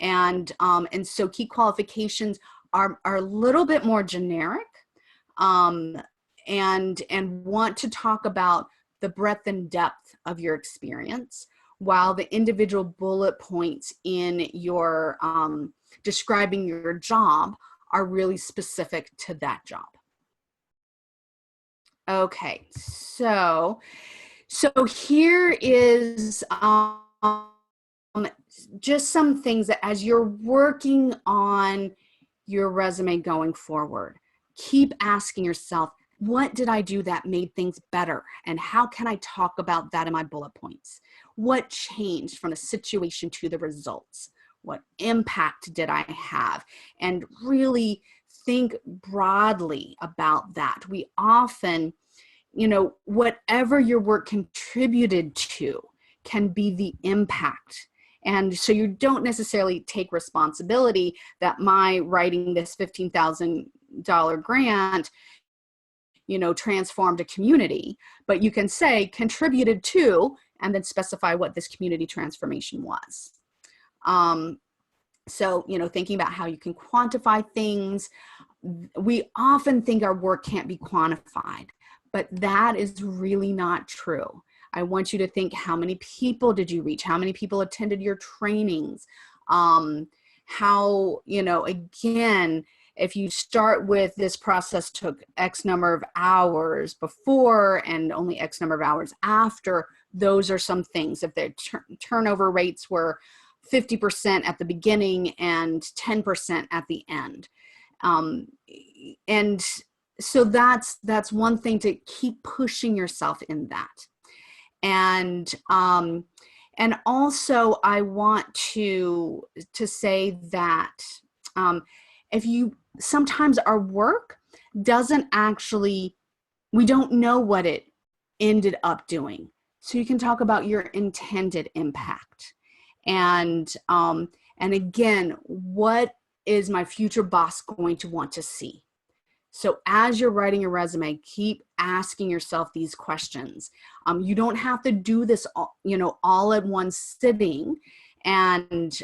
And so key qualifications are a little bit more generic, and want to talk about the breadth and depth of your experience, while the individual bullet points in your describing your job are really specific to that job. Okay, so here is just some things that as you're working on your resume going forward. Keep asking yourself, what did I do that made things better? And how can I talk about that in my bullet points? What changed from the situation to the results? What impact did I have? And really think broadly about that. We often, you know, whatever your work contributed to can be the impact. And so you don't necessarily take responsibility that my writing this $15,000 grant, you know, transformed a community, but you can say contributed to, and then specify what this community transformation was. So, you know, thinking about how you can quantify things. We often think our work can't be quantified, but that is really not true. I want you to think, how many people did you reach? How many people attended your trainings? How, you know, again, if you start with this process took X number of hours before and only X number of hours after, those are some things. If their turnover rates were 50% at the beginning and 10% at the end. And so that's one thing, to keep pushing yourself in that. And also I want to say that if you, sometimes our work doesn't actually, we don't know what it ended up doing. So you can talk about your intended impact. And again, what is my future boss going to want to see? So as you're writing your resume, keep asking yourself these questions. You don't have to do this, you know, all at one sitting. And,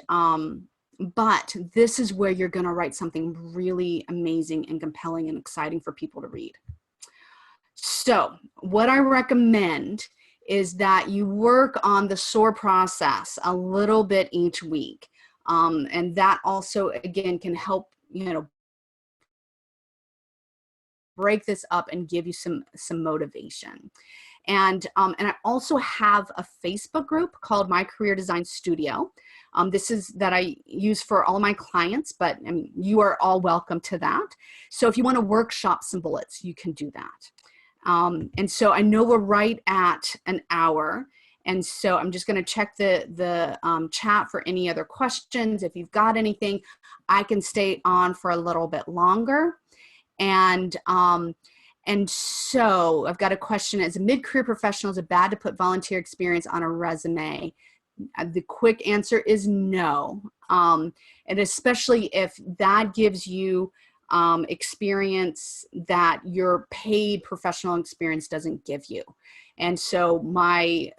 but this is where you're going to write something really amazing and compelling and exciting for people to read. So what I recommend is that you work on the S.O.A.R process a little bit each week. And that also, again, can help, you know, break this up and give you some motivation. And I also have a Facebook group called My Career Design Studio. This is that I use for all my clients, but I mean, you are all welcome to that. So if you want to workshop some bullets, you can do that. And so I know we're right at an hour. And so I'm just going to check the chat for any other questions. If you've got anything, I can stay on for a little bit longer. And so I've got a question. As a mid-career professional, is it bad to put volunteer experience on a resume? The quick answer is no. And especially if that gives you experience that your paid professional experience doesn't give you. And so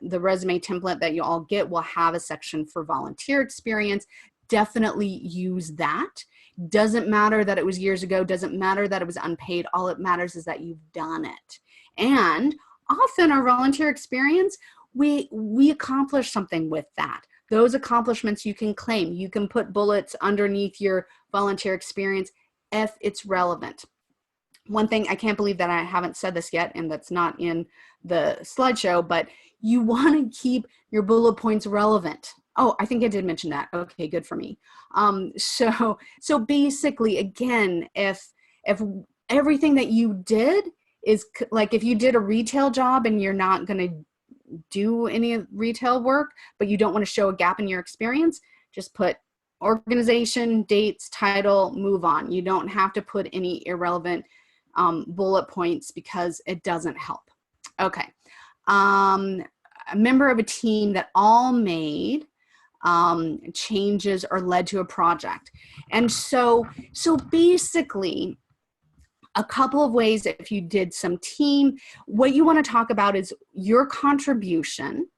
the resume template that you all get will have a section for volunteer experience. Definitely use that. Doesn't matter that it was years ago, doesn't matter that it was unpaid. All it matters is that you've done it. And often our volunteer experience, we accomplish something with that. Those accomplishments you can claim. You can put bullets underneath your volunteer experience if it's relevant. One thing, I can't believe that I haven't said this yet, and that's not in the slideshow, but you want to keep your bullet points relevant. Oh, I think I did mention that. Okay, good for me. So basically, again, if everything that you did is like, if you did a retail job and you're not going to do any retail work, but you don't want to show a gap in your experience, just put organization, dates, title, move on. You don't have to put any irrelevant bullet points because it doesn't help. Okay. A member of a team that all made changes or led to a project. And so basically, a couple of ways, if you did some team, what you want to talk about is your contribution,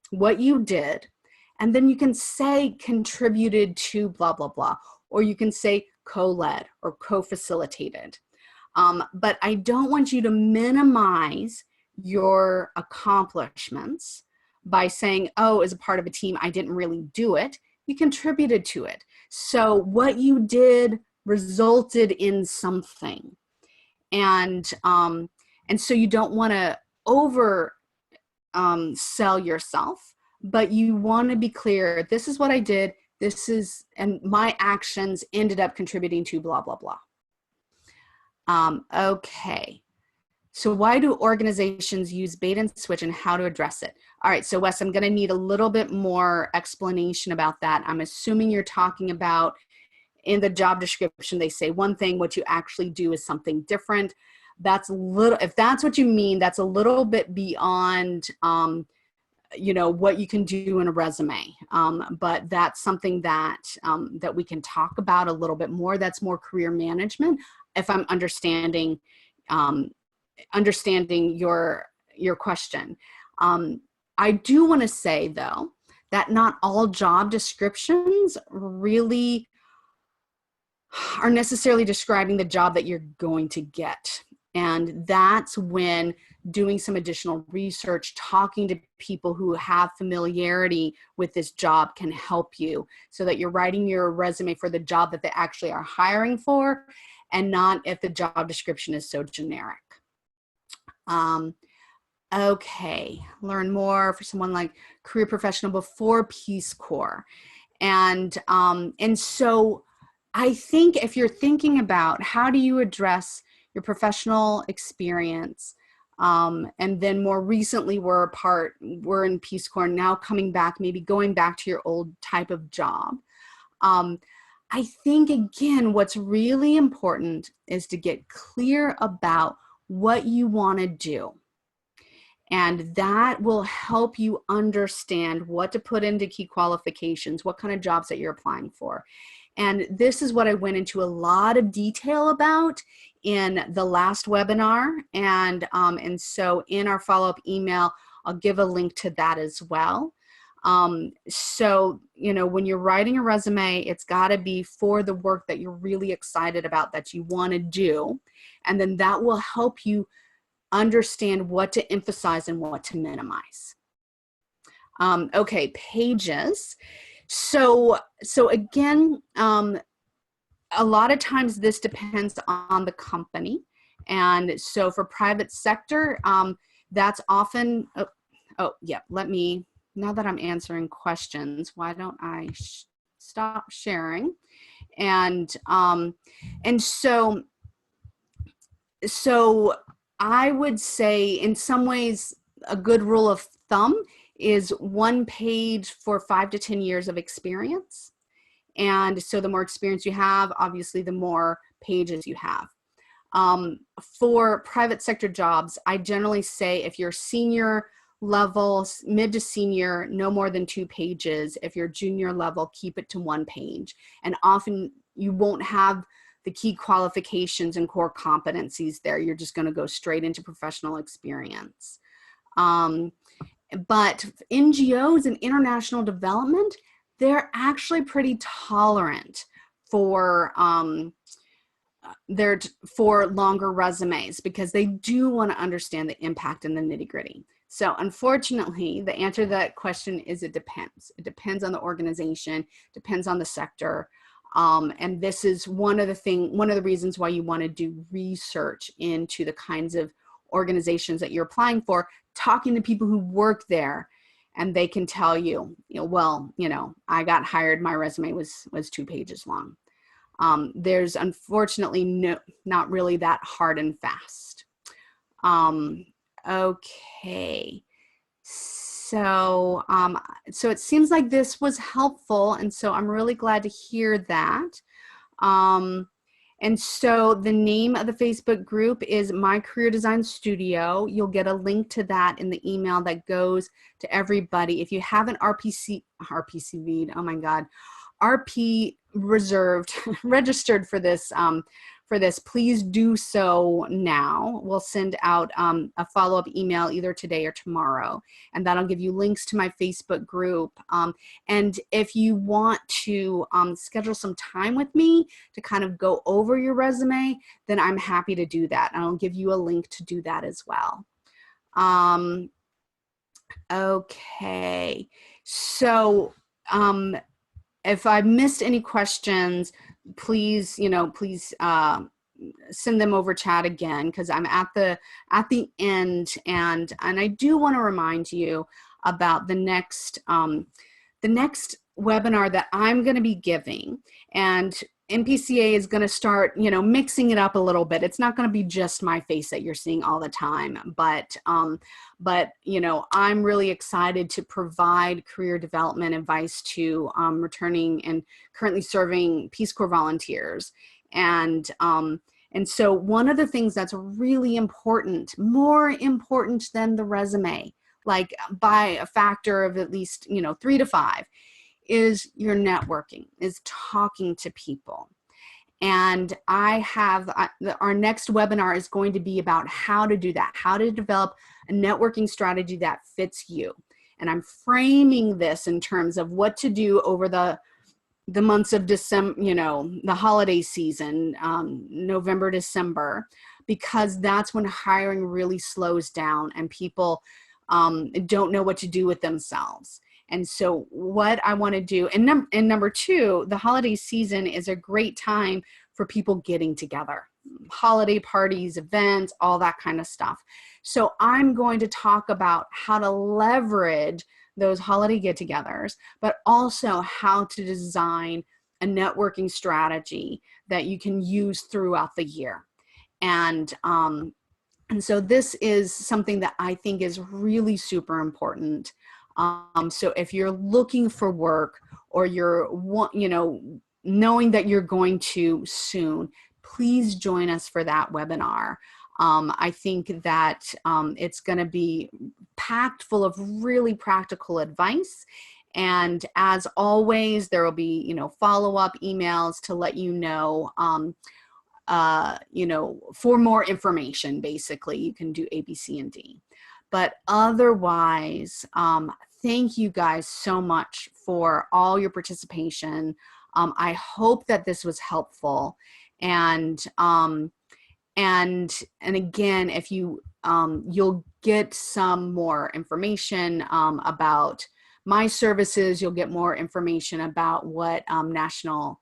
what you did, and then you can say contributed to blah, blah, blah, or you can say co-led or co-facilitated. But I don't want you to minimize your accomplishments by saying, oh, as a part of a team, I didn't really do it. You contributed to it. So what you did resulted in something. And so you don't want to over sell yourself, but you want to be clear, this is what I did, and my actions ended up contributing to blah, blah, blah. Okay. So why do organizations use bait and switch and how to address it? All right, so Wes, I'm going to need a little bit more explanation about that. I'm assuming you're talking about in the job description, they say one thing, what you actually do is something different. That's if that's what you mean, that's a little bit beyond, you know, what you can do in a resume. But that's something that, that we can talk about a little bit more. That's more career management, if I'm understanding your question. I do want to say though, that not all job descriptions really are necessarily describing the job that you're going to get. And that's when doing some additional research, talking to people who have familiarity with this job can help you, so that you're writing your resume for the job that they actually are hiring for, and not if the job description is so generic. Okay, learn more for someone like career professional before Peace Corps. And so I think if you're thinking about how do you address your professional experience, and then more recently we're in Peace Corps, now coming back, maybe going back to your old type of job. I think, again, what's really important is to get clear about what you want to do. And that will help you understand what to put into key qualifications, what kind of jobs that you're applying for. And this is what I went into a lot of detail about in the last webinar. And so in our follow-up email, I'll give a link to that as well. So, you know, when you're writing a resume, it's got to be for the work that you're really excited about, that you want to do. And then that will help you understand what to emphasize and what to minimize. Okay, pages. So again, a lot of times this depends on the company. And so for private sector, that's often, now that I'm answering questions, why don't I stop sharing? And so I would say, in some ways, a good rule of thumb is 1 page for 5 to 10 years of experience. And so the more experience you have, obviously, the more pages you have. For private sector jobs, I generally say if you're senior level, mid to senior, no more than 2 pages. If you're junior level, keep it to 1 page. And often you won't have the key qualifications and core competencies there. You're just going to go straight into professional experience. But NGOs and international development, they're actually pretty tolerant for longer resumes, because they do want to understand the impact and the nitty-gritty. So unfortunately, the answer to that question is it depends. It depends on the organization, depends on the sector. And this is one of the reasons why you want to do research into the kinds of organizations that you're applying for, talking to people who work there, and they can tell you, well, I got hired, my resume was 2 pages long. There's unfortunately not really that hard and fast. Okay. So it seems like this was helpful, and so I'm really glad to hear that. And so the name of the Facebook group is My Career Design Studio. You'll get a link to that in the email that goes to everybody. If you haven't RPCV'd, oh my God, RP reserved, registered for this, please do so now. We'll send out a follow-up email either today or tomorrow, and that'll give you links to my Facebook group. And if you want to schedule some time with me to kind of go over your resume, then I'm happy to do that. And I'll give you a link to do that as well. Okay, so if I missed any questions, please, send them over chat again, because I'm at the end, and I do want to remind you about the next the next webinar that I'm going to be giving, and NPCA is going to start, you know, mixing it up a little bit. It's not going to be just my face that you're seeing all the time, but you know, I'm really excited to provide career development advice to returning and currently serving Peace Corps volunteers. And so one of the things that's really important, more important than the resume, like by a factor of at least, you know, 3 to 5, is your networking, is talking to people. And our next webinar is going to be about how to do that, how to develop a networking strategy that fits you. And I'm framing this in terms of what to do over the months of December, you know, the holiday season, November, December, because that's when hiring really slows down and people don't know what to do with themselves. And so what I want to do, and number 2, the holiday season is a great time for people getting together, holiday parties, events, all that kind of stuff. So I'm going to talk about how to leverage those holiday get-togethers, but also how to design a networking strategy that you can use throughout the year. And so this is something that I think is really super important. So if you're looking for work, or you're, you know, knowing that you're going to soon, please join us for that webinar. I think that it's going to be packed full of really practical advice. And as always, there will be, you know, follow-up emails to let you know, you know, for more information. Basically, you can do A, B, C, and D. But otherwise, thank you guys so much for all your participation. I hope that this was helpful. And again, if you, you'll get some more information about my services. You'll get more information about what National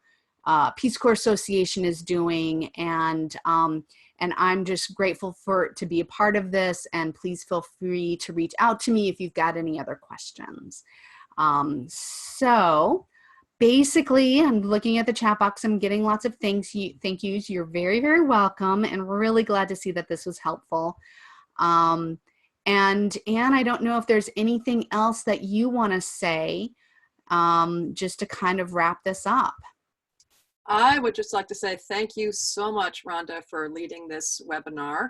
Peace Corps Association is doing, and I'm just grateful to be a part of this. And please feel free to reach out to me if you've got any other questions. So basically, I'm looking at the chat box. I'm getting lots of thank yous. You're very, very welcome, and we're really glad to see that this was helpful. And Anne, I don't know if there's anything else that you want to say, just to kind of wrap this up. I would just like to say thank you so much, Rhonda, for leading this webinar.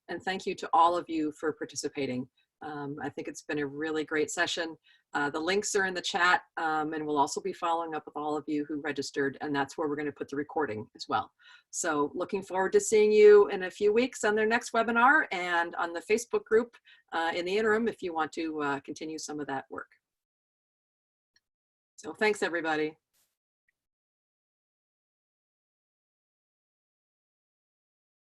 And thank you to all of you for participating. I think it's been a really great session. The links are in the chat, and we'll also be following up with all of you who registered, and that's where we're going to put the recording as well. So looking forward to seeing you in a few weeks on their next webinar, and on the Facebook group in the interim if you want to continue some of that work. So thanks, everybody.